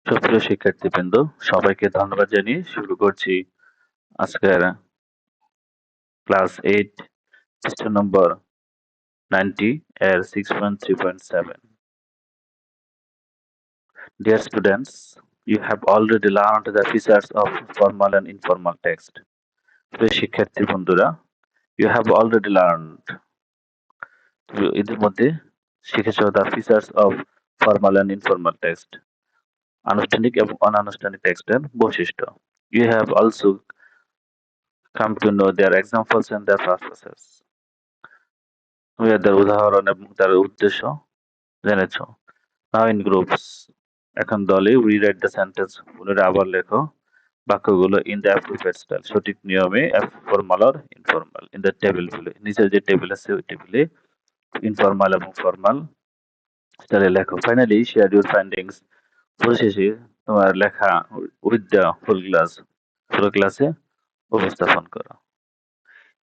সুপ্রিয় শিক্ষার্থীবৃন্দ, সবাইকে ধন্যবাদ জানিয়ে শুরু করছি আজকের ক্লাস 8 সেশন নম্বর 90 এর 6.3.7. Dear students, you have already learned the features of formal and informal text. প্রিয় শিক্ষার্থী বন্ধুরা, you have already learned, ইতিমধ্যে শিখেছো the features of formal and informal text, আনুষ্ঠানিক এবং অনানুষ্ঠানিক টেক্সটের বৈশিষ্ট্য. You have also come to know their examples and their purposes. তুমি এদের উদাহরণ এবং তার উদ্দেশ্য জেনেছো. Now in groups, এখন দলে rewrite the sentence, পুনরায় আবার লেখো বাক্যগুলো in the appropriate style, সঠিক নিয়মে, formal or informal, in the table below. নিচে যে টেবিল আছে ওই টেবিলে ইনফর্মাল এবং ফর্মাল স্টাইলে লেখো. Finally share your findings, পরিশেষে তোমার লেখা with the full class, পুরো ক্লাসে উপস্থাপন করো.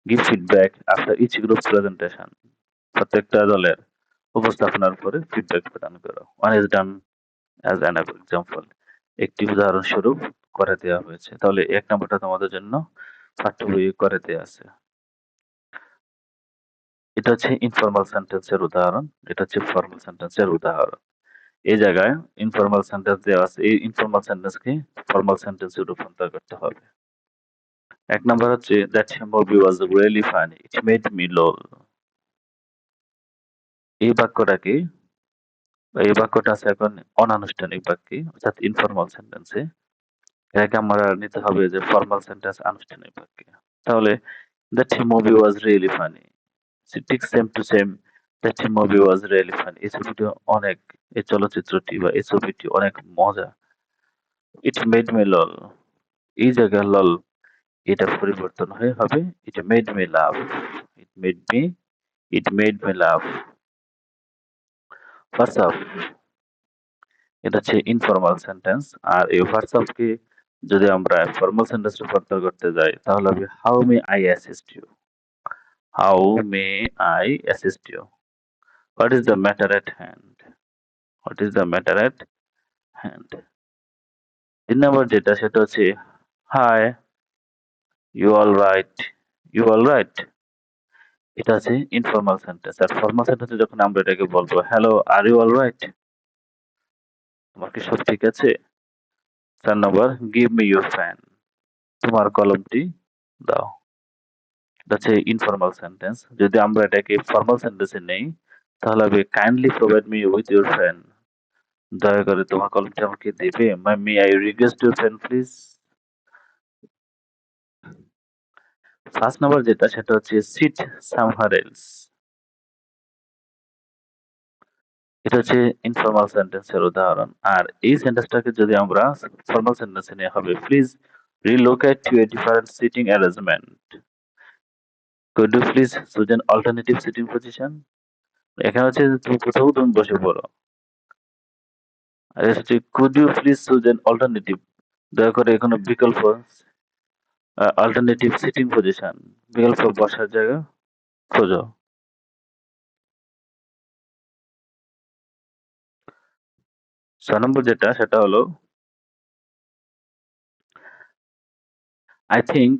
Give feedback after each group presentation, প্রত্যেকটা দলের উপস্থাপনার পরে ফিডব্যাক প্রদান করো. One is done as an example, একটি উদাহরণস্বরূপ করে দেওয়া হয়েছে. তাহলে এক নম্বরটা তোমাদের জন্য পাঠ্য বইয়ে করে দেওয়া আছে. এটা হচ্ছে ইনফর্মাল সেন্টেন্সের উদাহরণ, এটা হচ্ছে ফর্মাল সেন্টেন্সের উদাহরণ. এই জায়গায় ইনফর্মাল সেন্টেন্স দেওয়া আছে, এই ইনফর্মাল সেন্টেন্সকে ফর্মাল সেন্টেন্সে রূপান্তর করতে হবে. এক নম্বর হচ্ছে that movie was really funny, it made me lol. এই বাক্যটাকে এই বাক্যটা আছে এখন অনানুষ্ঠানিক বাক্যে, অর্থাৎ ইনফর্মাল সেন্টেন্সে. এটাকে আমরা নিতে হবে যে ফর্মাল সেন্টেন্স আনুষ্ঠানিক বাক্যে. তাহলে that movie was really funny, ঠিক same to same that movie was really funny, এই ছবিটি অনেক, এই চলচ্চিত্রটি বা এই ছবিটি অনেক মজা. it made me lol, এই জায়গায় লল এটা পরিবর্তন হয়ে হবে it made me laugh, it made me laugh. WhatsApp, এটা হচ্ছে ইনফর্মাল সেন্টেন্স. আর এই হোয়াটসঅ্যাপকে যদি আমরা ফর্মাল সেন্টেন্স রূপান্তর করতে যাই তাহলে হবে how may I assist you, how may I assist you. What is the matter at hand, what is the matter at hand. 3 নম্বর যেটা সেটা হচ্ছে hi, you all right, you all right. এটা আছে ইনফর্মাল সেন্টেন্স. আর formal সেন্টেন্সে যখন আমরা এটাকে বলবো hello are you all right, তোমার কি সব ঠিক আছে. 4 নম্বর গিভ মি ইউর পেন, তোমার কলমটি দাও. এটা হচ্ছে ইনফর্মাল সেন্টেন্স. যদি আমরা এটাকে ফর্মাল সেন্টেন্সে নেই তাহলে হবে kindly provide me with your pen, দয়া করে তোমার কলমটি আমাকে দেবে. May I request your pen please. 5 নম্বর যেটা সেটা হচ্ছে সিট সামহার এলস, এটা হচ্ছে ইনফর্মাল সেন্টেন্সের উদাহরণ. আর এই সেন্টেন্সটাকে যদি আমরা ফর্মাল সেন্টেন্সে নেওয়া হবে please relocate to a different seating arrangement, could you please choose an alternative sitting position. এখানে হচ্ছে তুমি কোথাও তুমি বসে পড়ো, আর এটা হচ্ছে could you please choose an alternative, দয়া করে এখানে বিকল্প alternative sitting position, বিকল্প বসার জায়গা খোঁজো. 6 নম্বর যেটা সেটা হলো I think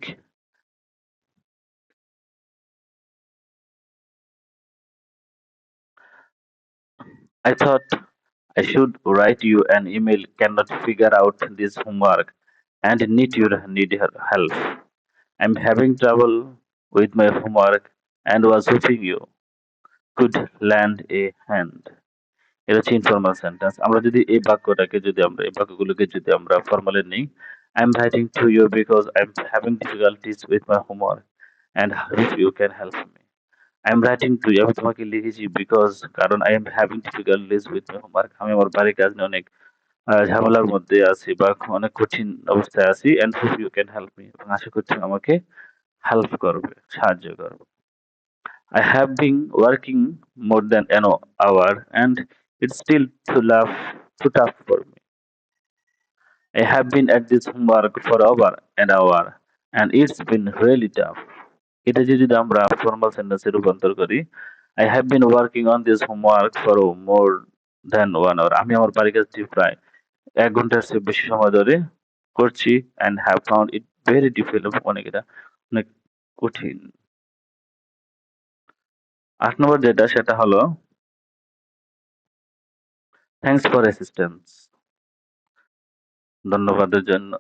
I thought I should write you an email, cannot figure out this homework and need your help. I'm having trouble with my homework and was hoping you could lend a hand. এটা হচ্ছে informal sentence. আমরা যদি এই বাক্যটাকে যদি আমরা এই বাক্যগুলোকে যদি আমরা ফর্মালে নেই, I'm writing to you because I'm having difficulties with my homework and hope you can help me. I'm writing to you, আমি তোমাকে লিখেছি because কারণ I am having difficulties with my homework, আমি আমার বাড়ির কাজ নিয়ে অনেক ঝামেলার মধ্যে আছি বা অনেক কঠিন অবস্থায় আছি and hope you can help me, এবং আশা করছি আমাকে হেল্প করবে, সাহায্য করবে. I have been working more than an hour and it's still too tough for me. I have been at this homework for over an hour and it's been really tough. এটা যদি আমরা formal সেন্টেন্সে রূপান্তর করি, I have been working on this homework for more than 1 hour. আমি আমার বাড়ির কাজটি প্রায় 1 ঘন্টার চেয়ে বেশি সময় ধরে করছি and have found it very difficult অনেক এটা অনেক কঠিন। ৮ নম্বর যেটা সেটা হলো থ্যাংকস ফর অ্যাসিস্ট্যান্স। ধন্যবাদের জন্য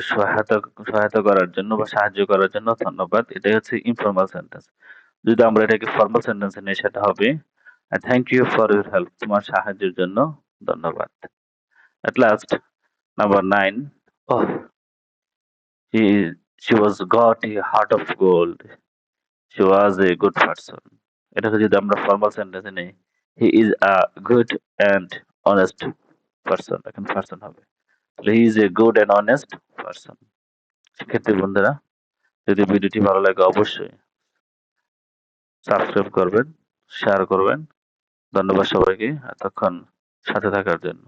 সহায়তা সহায়তা করার জন্য বা সাহায্য করার জন্য ধন্যবাদ। এটাই হচ্ছে ইনফর্মাল সেন্টেন্স। যদি আমরা এটাকে ফর্মাল সেন্টেন্সে নেই সেটা হবে thank you for your help. তোমার সাহায্যের জন্য ধন্যবাদ। At last, number 9. Oh, she was got a heart of gold. She was a good person. এটাকে যদি আমরা ফর্মাল সেন্টেন্সে নেই, he is a good and honest person, এখন পারসন হবে। তাহলে he is a good and honest person। সেক্ষেত্রে বন্ধুরা, যদি ভিডিওটি ভালো লাগে অবশ্যই সাবস্ক্রাইব করবেন, শেয়ার করবেন। ধন্যবাদ সবাইকে এতক্ষণ সাথে থাকার জন্য।